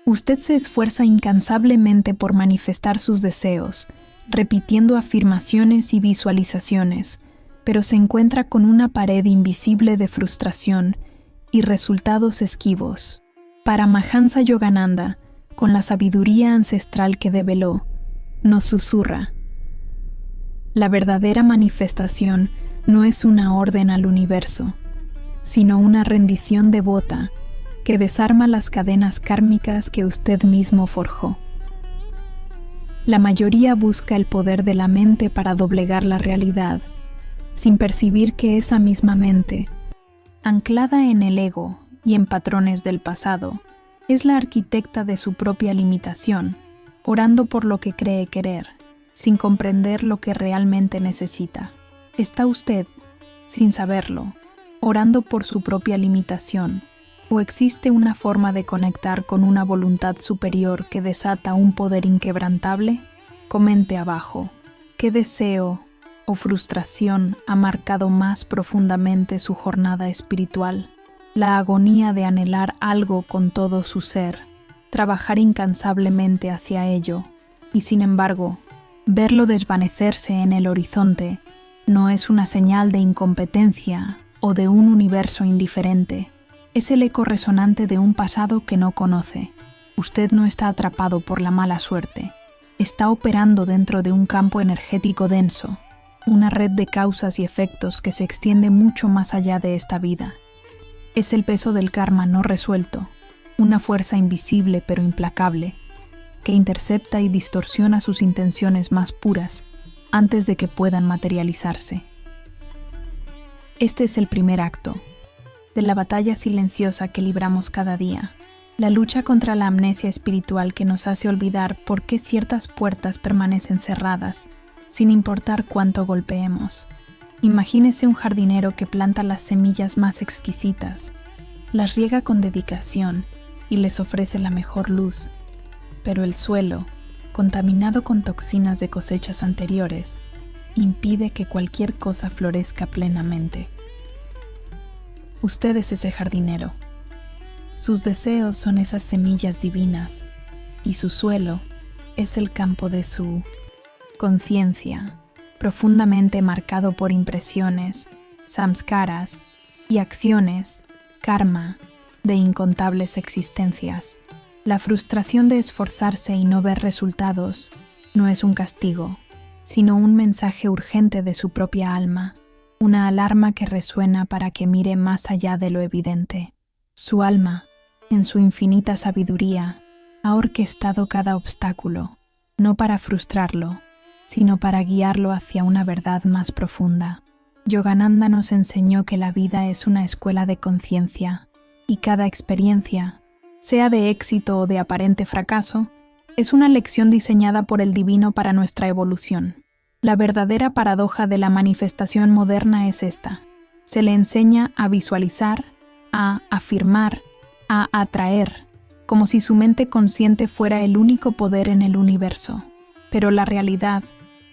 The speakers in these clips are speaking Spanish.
Usted se esfuerza incansablemente por manifestar sus deseos, repitiendo afirmaciones y visualizaciones, pero se encuentra con una pared invisible de frustración y resultados esquivos. Paramahansa Yogananda, con la sabiduría ancestral que develó, nos susurra: la verdadera manifestación no es una orden al universo, sino una rendición devota que desarma las cadenas kármicas que usted mismo forjó. La mayoría busca el poder de la mente para doblegar la realidad, sin percibir que esa misma mente, anclada en el ego y en patrones del pasado, es la arquitecta de su propia limitación, orando por lo que cree querer, sin comprender lo que realmente necesita. ¿Está usted, sin saberlo, orando por su propia limitación? ¿O existe una forma de conectar con una voluntad superior que desata un poder inquebrantable? Comente abajo, ¿qué deseo o frustración ha marcado más profundamente su jornada espiritual? La agonía de anhelar algo con todo su ser, trabajar incansablemente hacia ello, y sin embargo, verlo desvanecerse en el horizonte no es una señal de incompetencia o de un universo indiferente. Es el eco resonante de un pasado que no conoce. Usted no está atrapado por la mala suerte. Está operando dentro de un campo energético denso, una red de causas y efectos que se extiende mucho más allá de esta vida. Es el peso del karma no resuelto, una fuerza invisible pero implacable, que intercepta y distorsiona sus intenciones más puras antes de que puedan materializarse. Este es el primer acto de la batalla silenciosa que libramos cada día, la lucha contra la amnesia espiritual que nos hace olvidar por qué ciertas puertas permanecen cerradas, sin importar cuánto golpeemos. Imagínese un jardinero que planta las semillas más exquisitas, las riega con dedicación y les ofrece la mejor luz, pero el suelo, contaminado con toxinas de cosechas anteriores, impide que cualquier cosa florezca plenamente. Usted es ese jardinero. Sus deseos son esas semillas divinas y su suelo es el campo de su conciencia, profundamente marcado por impresiones, samskaras y acciones, karma, de incontables existencias. La frustración de esforzarse y no ver resultados no es un castigo, sino un mensaje urgente de su propia alma, una alarma que resuena para que mire más allá de lo evidente. Su alma, en su infinita sabiduría, ha orquestado cada obstáculo, no para frustrarlo, sino para guiarlo hacia una verdad más profunda. Yogananda nos enseñó que la vida es una escuela de conciencia, y cada experiencia, sea de éxito o de aparente fracaso, es una lección diseñada por el divino para nuestra evolución. La verdadera paradoja de la manifestación moderna es esta: se le enseña a visualizar, a afirmar, a atraer, como si su mente consciente fuera el único poder en el universo. Pero la realidad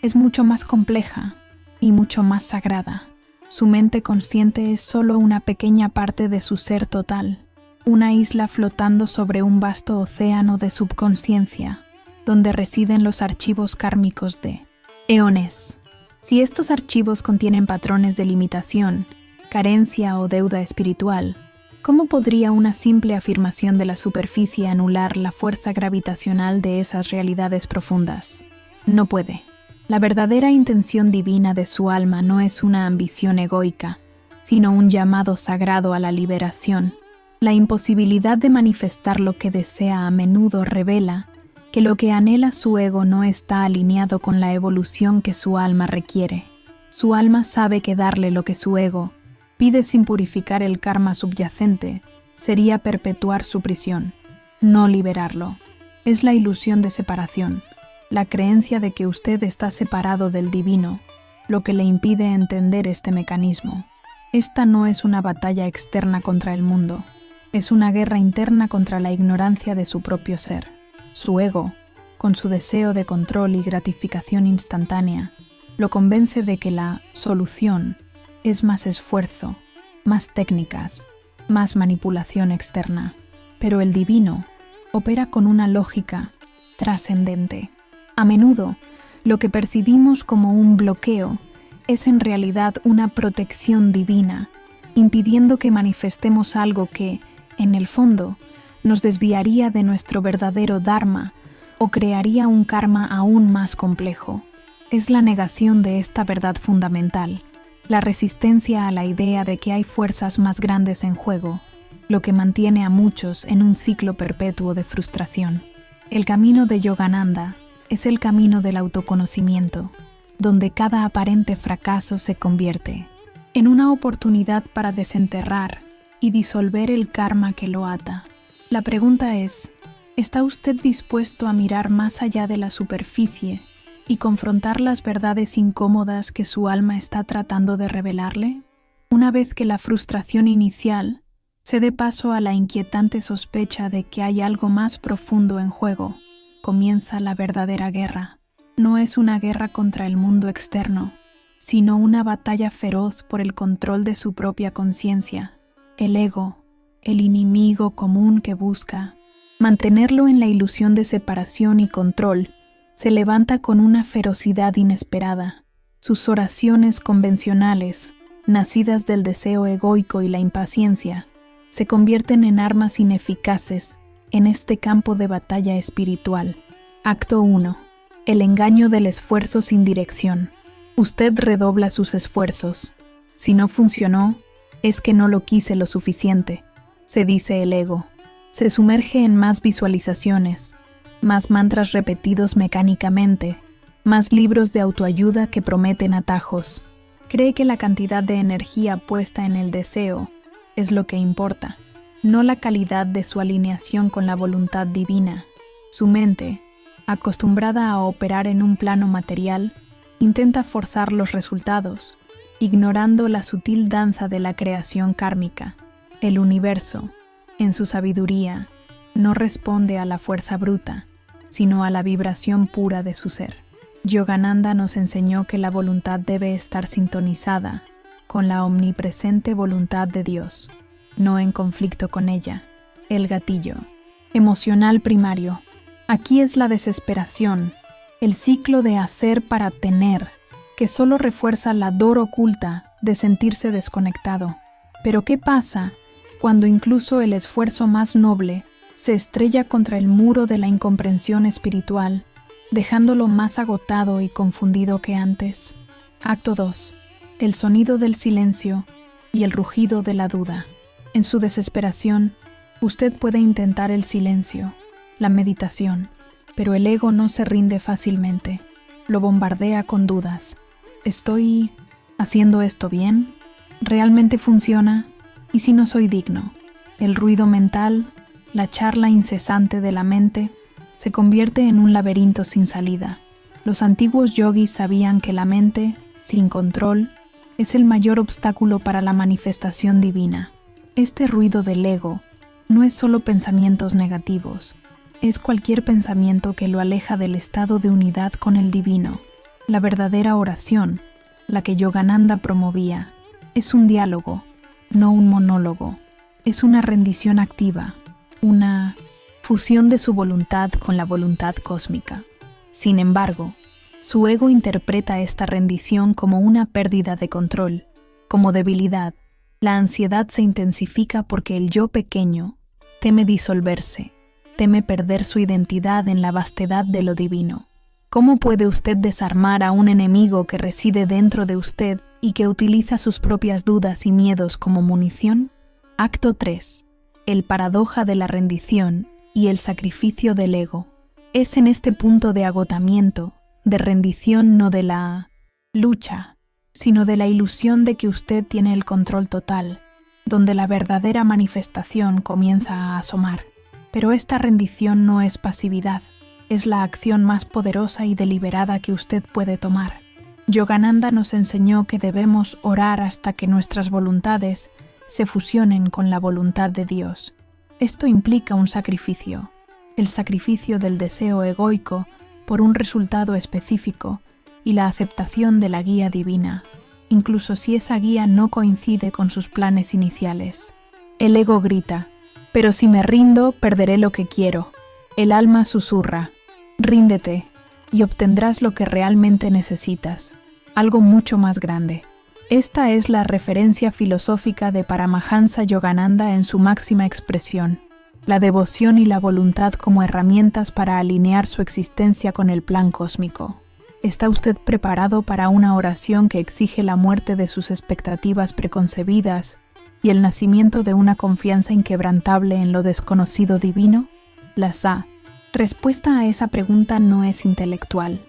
es mucho más compleja y mucho más sagrada. Su mente consciente es solo una pequeña parte de su ser total, una isla flotando sobre un vasto océano de subconsciencia, donde residen los archivos kármicos de eones. Si estos archivos contienen patrones de limitación, carencia o deuda espiritual, ¿cómo podría una simple afirmación de la superficie anular la fuerza gravitacional de esas realidades profundas? No puede. La verdadera intención divina de su alma no es una ambición egoica, sino un llamado sagrado a la liberación. La imposibilidad de manifestar lo que desea a menudo revela que lo que anhela su ego no está alineado con la evolución que su alma requiere. Su alma sabe que darle lo que su ego pide sin purificar el karma subyacente sería perpetuar su prisión, no liberarlo. Es la ilusión de separación, la creencia de que usted está separado del divino, lo que le impide entender este mecanismo. Esta no es una batalla externa contra el mundo, es una guerra interna contra la ignorancia de su propio ser. Su ego, con su deseo de control y gratificación instantánea, lo convence de que la solución es más esfuerzo, más técnicas, más manipulación externa. Pero el divino, opera con una lógica trascendente. A menudo, lo que percibimos como un bloqueo es en realidad una protección divina, impidiendo que manifestemos algo que, en el fondo, nos desviaría de nuestro verdadero dharma o crearía un karma aún más complejo. Es la negación de esta verdad fundamental, la resistencia a la idea de que hay fuerzas más grandes en juego, lo que mantiene a muchos en un ciclo perpetuo de frustración. El camino de Yogananda es el camino del autoconocimiento, donde cada aparente fracaso se convierte en una oportunidad para desenterrar y disolver el karma que lo ata. La pregunta es, ¿está usted dispuesto a mirar más allá de la superficie y confrontar las verdades incómodas que su alma está tratando de revelarle? Una vez que la frustración inicial se dé paso a la inquietante sospecha de que hay algo más profundo en juego, comienza la verdadera guerra. No es una guerra contra el mundo externo, sino una batalla feroz por el control de su propia conciencia. El ego, el enemigo común que busca mantenerlo en la ilusión de separación y control, se levanta con una ferocidad inesperada. Sus oraciones convencionales, nacidas del deseo egoico y la impaciencia, se convierten en armas ineficaces en este campo de batalla espiritual. Acto 1. El engaño del esfuerzo sin dirección. Usted redobla sus esfuerzos. Si no funcionó, es que no lo quise lo suficiente, se dice el ego. Se sumerge en más visualizaciones, más mantras repetidos mecánicamente, más libros de autoayuda que prometen atajos. Cree que la cantidad de energía puesta en el deseo es lo que importa, no la calidad de su alineación con la voluntad divina. Su mente, acostumbrada a operar en un plano material, intenta forzar los resultados, ignorando la sutil danza de la creación kármica. El universo, en su sabiduría, no responde a la fuerza bruta, sino a la vibración pura de su ser. Yogananda nos enseñó que la voluntad debe estar sintonizada con la omnipresente voluntad de Dios, no en conflicto con ella. El gatillo emocional primario. Aquí es la desesperación, el ciclo de hacer para tener, que solo refuerza la dor oculta de sentirse desconectado. Pero ¿qué pasa cuando incluso el esfuerzo más noble se estrella contra el muro de la incomprensión espiritual, dejándolo más agotado y confundido que antes? Acto 2. El sonido del silencio y el rugido de la duda. En su desesperación, usted puede intentar el silencio, la meditación, pero el ego no se rinde fácilmente. Lo bombardea con dudas. ¿Estoy haciendo esto bien? ¿Realmente funciona? ¿Y si no soy digno? El ruido mental, la charla incesante de la mente, se convierte en un laberinto sin salida. Los antiguos yogis sabían que la mente, sin control, es el mayor obstáculo para la manifestación divina. Este ruido del ego no es solo pensamientos negativos, es cualquier pensamiento que lo aleja del estado de unidad con el divino. La verdadera oración, la que Yogananda promovía, es un diálogo, no un monólogo. Es una rendición activa, una fusión de su voluntad con la voluntad cósmica. Sin embargo, su ego interpreta esta rendición como una pérdida de control, como debilidad. La ansiedad se intensifica porque el yo pequeño teme disolverse, teme perder su identidad en la vastedad de lo divino. ¿Cómo puede usted desarmar a un enemigo que reside dentro de usted y que utiliza sus propias dudas y miedos como munición? Acto 3. El paradoja de la rendición y el sacrificio del ego. Es en este punto de agotamiento, de rendición no de la lucha, sino de la ilusión de que usted tiene el control total, donde la verdadera manifestación comienza a asomar. Pero esta rendición no es pasividad, es la acción más poderosa y deliberada que usted puede tomar. Yogananda nos enseñó que debemos orar hasta que nuestras voluntades se fusionen con la voluntad de Dios. Esto implica un sacrificio, el sacrificio del deseo egoico por un resultado específico y la aceptación de la guía divina, incluso si esa guía no coincide con sus planes iniciales. El ego grita, pero si me rindo, perderé lo que quiero. El alma susurra, ríndete y obtendrás lo que realmente necesitas, algo mucho más grande. Esta es la referencia filosófica de Paramahansa Yogananda en su máxima expresión, la devoción y la voluntad como herramientas para alinear su existencia con el plan cósmico. ¿Está usted preparado para una oración que exige la muerte de sus expectativas preconcebidas y el nacimiento de una confianza inquebrantable en lo desconocido divino? La respuesta a esa pregunta no es intelectual.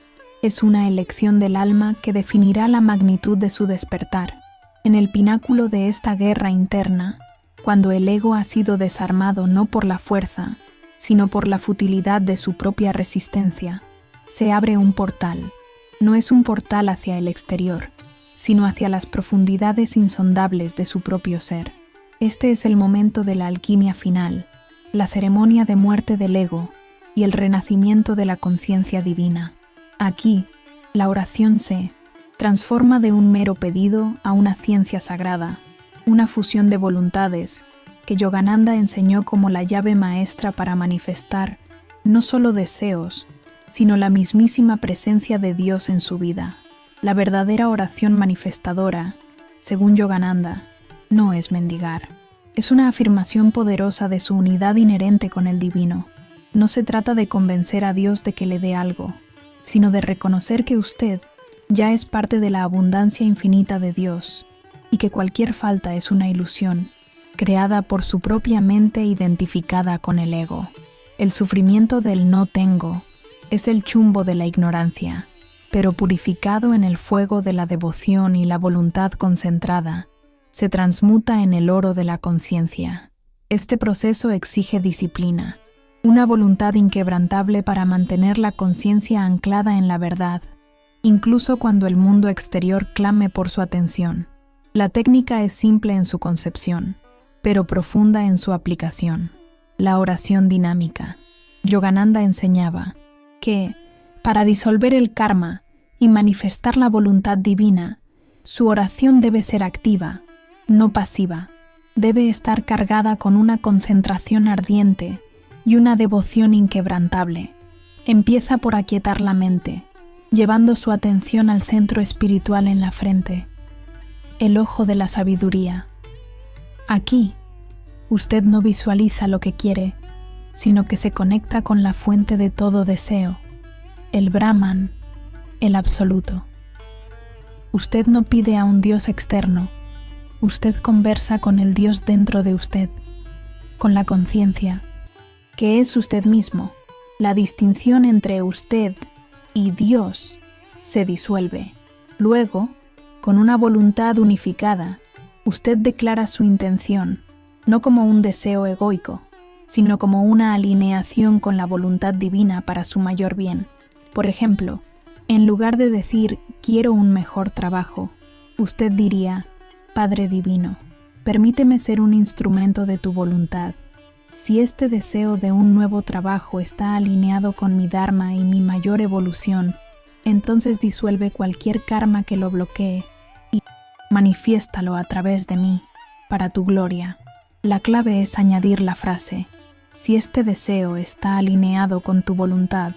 Es una elección del alma que definirá la magnitud de su despertar. En el pináculo de esta guerra interna, cuando el ego ha sido desarmado no por la fuerza, sino por la futilidad de su propia resistencia, se abre un portal. No es un portal hacia el exterior, sino hacia las profundidades insondables de su propio ser. Este es el momento de la alquimia final, la ceremonia de muerte del ego y el renacimiento de la conciencia divina. Aquí, la oración se transforma de un mero pedido a una ciencia sagrada, una fusión de voluntades que Yogananda enseñó como la llave maestra para manifestar no solo deseos, sino la mismísima presencia de Dios en su vida. La verdadera oración manifestadora, según Yogananda, no es mendigar. Es una afirmación poderosa de su unidad inherente con el divino. No se trata de convencer a Dios de que le dé algo, sino de reconocer que usted ya es parte de la abundancia infinita de Dios y que cualquier falta es una ilusión, creada por su propia mente identificada con el ego. El sufrimiento del no tengo es el chumbo de la ignorancia, pero purificado en el fuego de la devoción y la voluntad concentrada, se transmuta en el oro de la conciencia. Este proceso exige disciplina, una voluntad inquebrantable para mantener la conciencia anclada en la verdad, incluso cuando el mundo exterior clame por su atención. La técnica es simple en su concepción, pero profunda en su aplicación. La oración dinámica. Yogananda enseñaba que, para disolver el karma y manifestar la voluntad divina, su oración debe ser activa, no pasiva. Debe estar cargada con una concentración ardiente y una devoción inquebrantable. Empieza por aquietar la mente, llevando su atención al centro espiritual en la frente, el ojo de la sabiduría. Aquí, usted no visualiza lo que quiere, sino que se conecta con la fuente de todo deseo, el Brahman, el absoluto. Usted no pide a un Dios externo, usted conversa con el Dios dentro de usted, con la conciencia, que es usted mismo. La distinción entre usted y Dios se disuelve. Luego, con una voluntad unificada, usted declara su intención, no como un deseo egoico, sino como una alineación con la voluntad divina para su mayor bien. Por ejemplo, en lugar de decir «quiero un mejor trabajo», usted diría «Padre Divino, permíteme ser un instrumento de tu voluntad. Si este deseo de un nuevo trabajo está alineado con mi Dharma y mi mayor evolución, entonces disuelve cualquier karma que lo bloquee y manifiéstalo a través de mí, para tu gloria». La clave es añadir la frase «si este deseo está alineado con tu voluntad,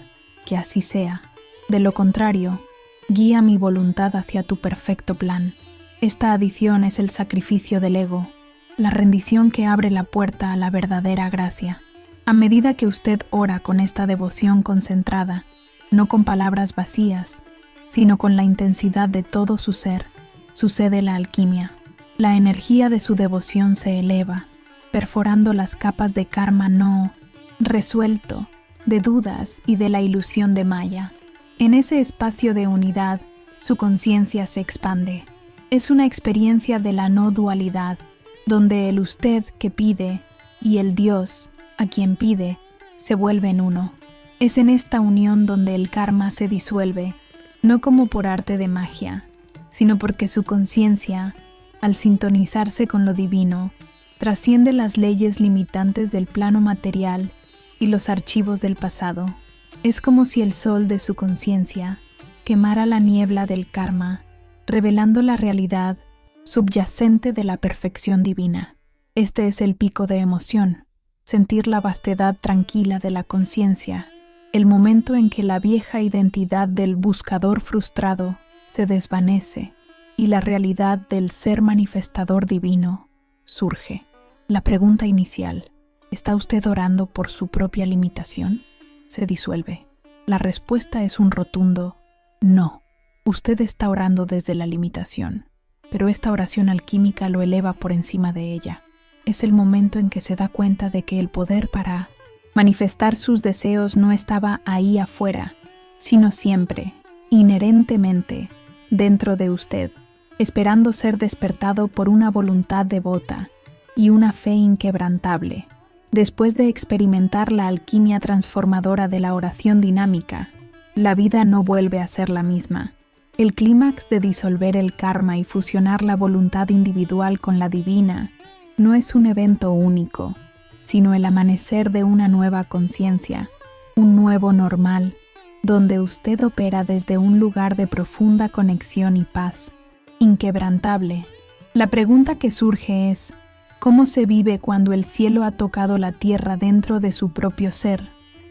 que así sea. De lo contrario, guía mi voluntad hacia tu perfecto plan». Esta adición es el sacrificio del ego, la rendición que abre la puerta a la verdadera gracia. A medida que usted ora con esta devoción concentrada, no con palabras vacías, sino con la intensidad de todo su ser, sucede la alquimia. La energía de su devoción se eleva, perforando las capas de karma no resuelto, de dudas y de la ilusión de Maya. En ese espacio de unidad, su conciencia se expande. Es una experiencia de la no dualidad, donde el usted que pide y el Dios a quien pide se vuelven uno. Es en esta unión donde el karma se disuelve, no como por arte de magia, sino porque su conciencia, al sintonizarse con lo divino, trasciende las leyes limitantes del plano material y los archivos del pasado. Es como si el sol de su conciencia quemara la niebla del karma, revelando la realidad subyacente de la perfección divina. Este es el pico de emoción, sentir la vastedad tranquila de la conciencia, el momento en que la vieja identidad del buscador frustrado se desvanece y la realidad del ser manifestador divino surge. La pregunta inicial, ¿está usted orando por su propia limitación?, se disuelve. La respuesta es un rotundo no. Usted está orando desde la limitación, pero esta oración alquímica lo eleva por encima de ella. Es el momento en que se da cuenta de que el poder para manifestar sus deseos no estaba ahí afuera, sino siempre, inherentemente, dentro de usted, esperando ser despertado por una voluntad devota y una fe inquebrantable. Después de experimentar la alquimia transformadora de la oración dinámica, la vida no vuelve a ser la misma. El clímax de disolver el karma y fusionar la voluntad individual con la divina no es un evento único, sino el amanecer de una nueva conciencia, un nuevo normal, donde usted opera desde un lugar de profunda conexión y paz, inquebrantable. La pregunta que surge es, ¿cómo se vive cuando el cielo ha tocado la tierra dentro de su propio ser?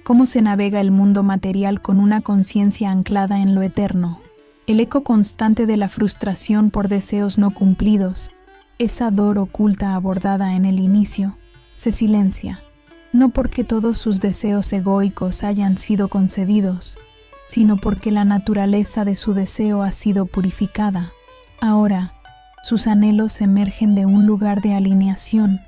¿Cómo se navega el mundo material con una conciencia anclada en lo eterno? El eco constante de la frustración por deseos no cumplidos, esa dor oculta abordada en el inicio, se silencia, no porque todos sus deseos egoicos hayan sido concedidos, sino porque la naturaleza de su deseo ha sido purificada. Ahora, sus anhelos emergen de un lugar de alineación,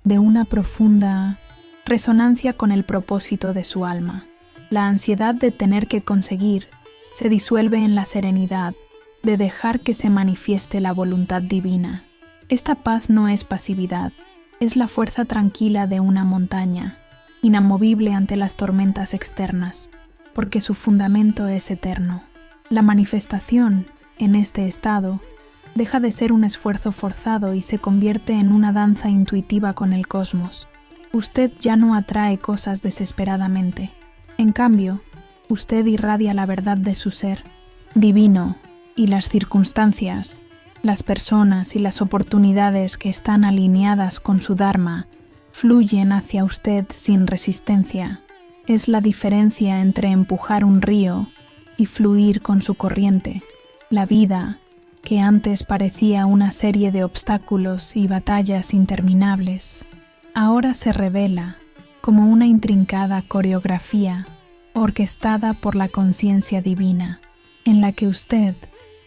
de una profunda resonancia con el propósito de su alma. La ansiedad de tener que conseguir se disuelve en la serenidad de dejar que se manifieste la voluntad divina. Esta paz no es pasividad, es la fuerza tranquila de una montaña, inamovible ante las tormentas externas, porque su fundamento es eterno. La manifestación, en este estado, deja de ser un esfuerzo forzado y se convierte en una danza intuitiva con el cosmos. Usted ya no atrae cosas desesperadamente. En cambio, usted irradia la verdad de su ser divino, y las circunstancias, las personas y las oportunidades que están alineadas con su Dharma fluyen hacia usted sin resistencia. Es la diferencia entre empujar un río y fluir con su corriente. La vida, que antes parecía una serie de obstáculos y batallas interminables, ahora se revela como una intrincada coreografía orquestada por la conciencia divina, en la que usted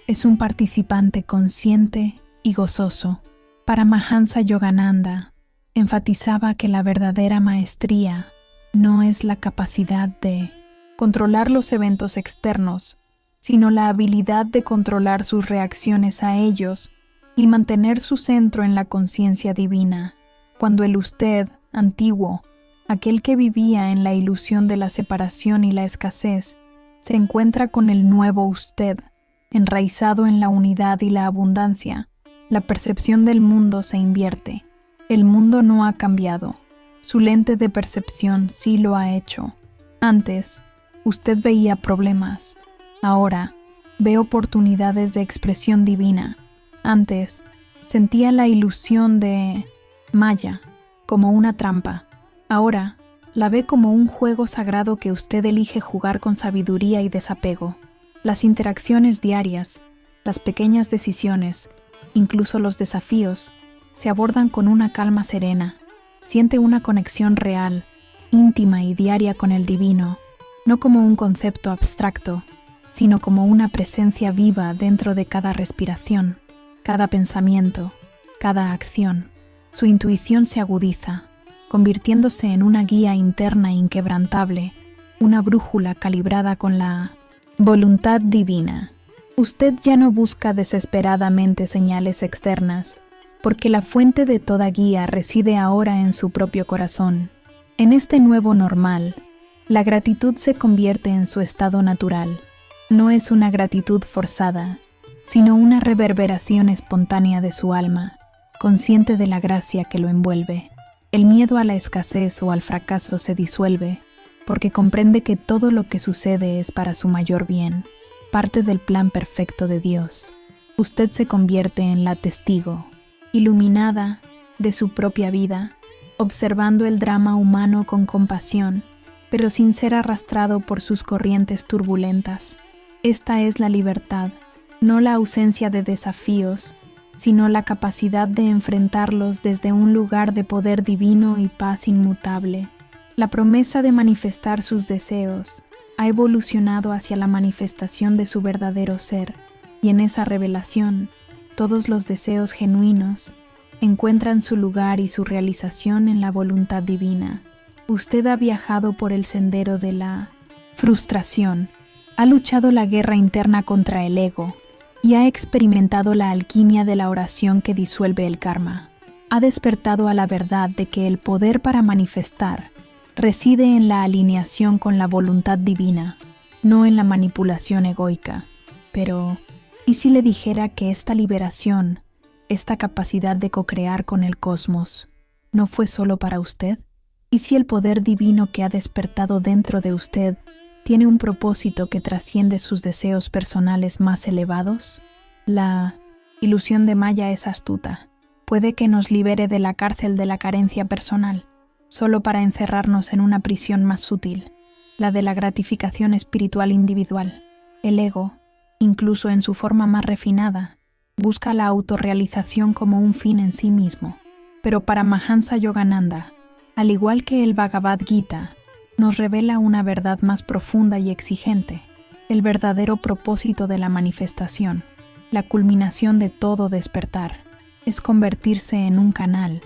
es un participante consciente y gozoso. Paramahansa Yogananda enfatizaba que la verdadera maestría no es la capacidad de controlar los eventos externos, sino la habilidad de controlar sus reacciones a ellos y mantener su centro en la conciencia divina. Cuando el usted antiguo, aquel que vivía en la ilusión de la separación y la escasez, se encuentra con el nuevo usted, enraizado en la unidad y la abundancia, la percepción del mundo se invierte. El mundo no ha cambiado, su lente de percepción sí lo ha hecho. Antes, usted veía problemas. Ahora, ve oportunidades de expresión divina. Antes, sentía la ilusión de Maya como una trampa. Ahora, la ve como un juego sagrado que usted elige jugar con sabiduría y desapego. Las interacciones diarias, las pequeñas decisiones, incluso los desafíos, se abordan con una calma serena. Siente una conexión real, íntima y diaria con el divino, no como un concepto abstracto, sino como una presencia viva dentro de cada respiración, cada pensamiento, cada acción. Su intuición se agudiza, convirtiéndose en una guía interna inquebrantable, una brújula calibrada con la voluntad divina. Usted ya no busca desesperadamente señales externas, porque la fuente de toda guía reside ahora en su propio corazón. En este nuevo normal, la gratitud se convierte en su estado natural. No es una gratitud forzada, sino una reverberación espontánea de su alma, consciente de la gracia que lo envuelve. El miedo a la escasez o al fracaso se disuelve, porque comprende que todo lo que sucede es para su mayor bien, parte del plan perfecto de Dios. Usted se convierte en la testigo, iluminada de su propia vida, observando el drama humano con compasión, pero sin ser arrastrado por sus corrientes turbulentas. Esta es la libertad, no la ausencia de desafíos, sino la capacidad de enfrentarlos desde un lugar de poder divino y paz inmutable. La promesa de manifestar sus deseos ha evolucionado hacia la manifestación de su verdadero ser, y en esa revelación, todos los deseos genuinos encuentran su lugar y su realización en la voluntad divina. Usted ha viajado por el sendero de la frustración, ha luchado la guerra interna contra el ego y ha experimentado la alquimia de la oración que disuelve el karma. Ha despertado a la verdad de que el poder para manifestar reside en la alineación con la voluntad divina, no en la manipulación egoica. Pero, ¿y si le dijera que esta liberación, esta capacidad de co-crear con el cosmos, no fue solo para usted? ¿Y si el poder divino que ha despertado dentro de usted tiene un propósito que trasciende sus deseos personales más elevados? La ilusión de Maya es astuta. Puede que nos libere de la cárcel de la carencia personal, solo para encerrarnos en una prisión más sutil, la de la gratificación espiritual individual. El ego, incluso en su forma más refinada, busca la autorrealización como un fin en sí mismo. Pero para Mahansa Yogananda, al igual que el Bhagavad Gita, nos revela una verdad más profunda y exigente, el verdadero propósito de la manifestación, la culminación de todo despertar, es convertirse en un canal,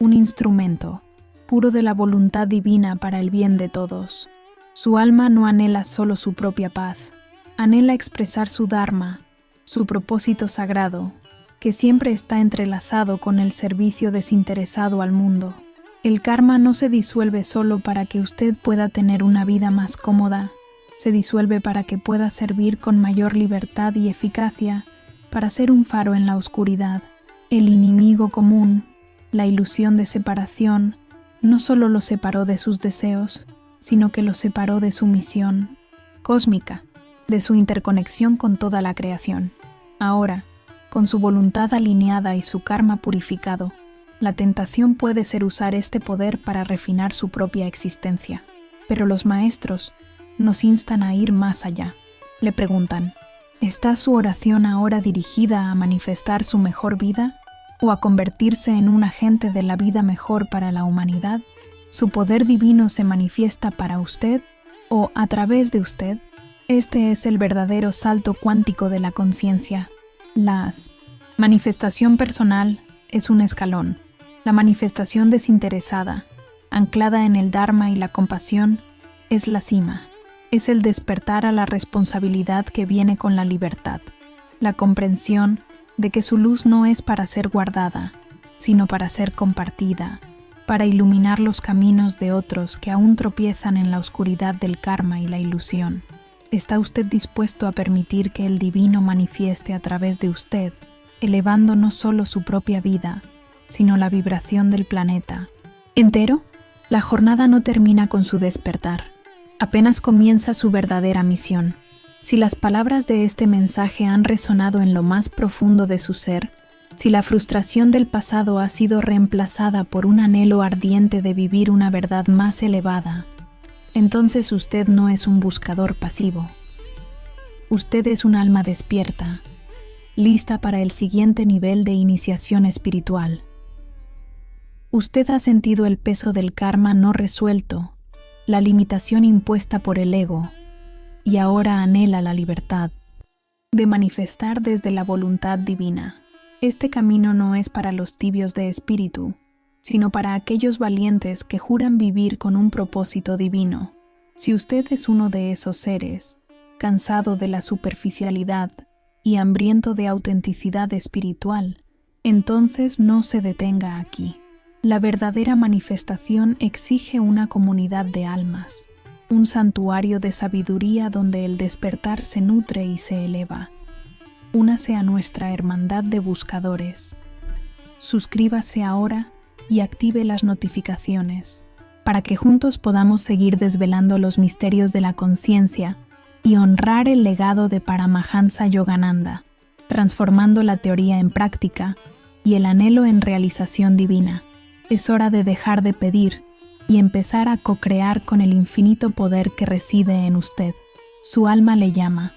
un instrumento, puro de la voluntad divina para el bien de todos. Su alma no anhela solo su propia paz, anhela expresar su dharma, su propósito sagrado, que siempre está entrelazado con el servicio desinteresado al mundo. El karma no se disuelve solo para que usted pueda tener una vida más cómoda, se disuelve para que pueda servir con mayor libertad y eficacia, para ser un faro en la oscuridad. El enemigo común, la ilusión de separación, no solo lo separó de sus deseos, sino que lo separó de su misión cósmica, de su interconexión con toda la creación. Ahora, con su voluntad alineada y su karma purificado, la tentación puede ser usar este poder para refinar su propia existencia. Pero los maestros nos instan a ir más allá. Le preguntan, ¿está su oración ahora dirigida a manifestar su mejor vida o a convertirse en un agente de la vida mejor para la humanidad? ¿Su poder divino se manifiesta para usted o a través de usted? Este es el verdadero salto cuántico de la conciencia. La manifestación personal es un escalón. La manifestación desinteresada, anclada en el Dharma y la compasión, es la cima. Es el despertar a la responsabilidad que viene con la libertad. La comprensión de que su luz no es para ser guardada, sino para ser compartida, para iluminar los caminos de otros que aún tropiezan en la oscuridad del karma y la ilusión. ¿Está usted dispuesto a permitir que el divino manifieste a través de usted, elevando no solo su propia vida, sino la vibración del planeta entero? La jornada no termina con su despertar. Apenas comienza su verdadera misión. Si las palabras de este mensaje han resonado en lo más profundo de su ser, si la frustración del pasado ha sido reemplazada por un anhelo ardiente de vivir una verdad más elevada, entonces usted no es un buscador pasivo. Usted es un alma despierta, lista para el siguiente nivel de iniciación espiritual. Usted ha sentido el peso del karma no resuelto, la limitación impuesta por el ego, y ahora anhela la libertad de manifestar desde la voluntad divina. Este camino no es para los tibios de espíritu, sino para aquellos valientes que juran vivir con un propósito divino. Si usted es uno de esos seres, cansado de la superficialidad y hambriento de autenticidad espiritual, entonces no se detenga aquí. La verdadera manifestación exige una comunidad de almas, un santuario de sabiduría donde el despertar se nutre y se eleva. Únase a nuestra hermandad de buscadores. Suscríbase ahora y active las notificaciones para que juntos podamos seguir desvelando los misterios de la conciencia y honrar el legado de Paramahansa Yogananda, transformando la teoría en práctica y el anhelo en realización divina. Es hora de dejar de pedir y empezar a co-crear con el infinito poder que reside en usted. Su alma le llama.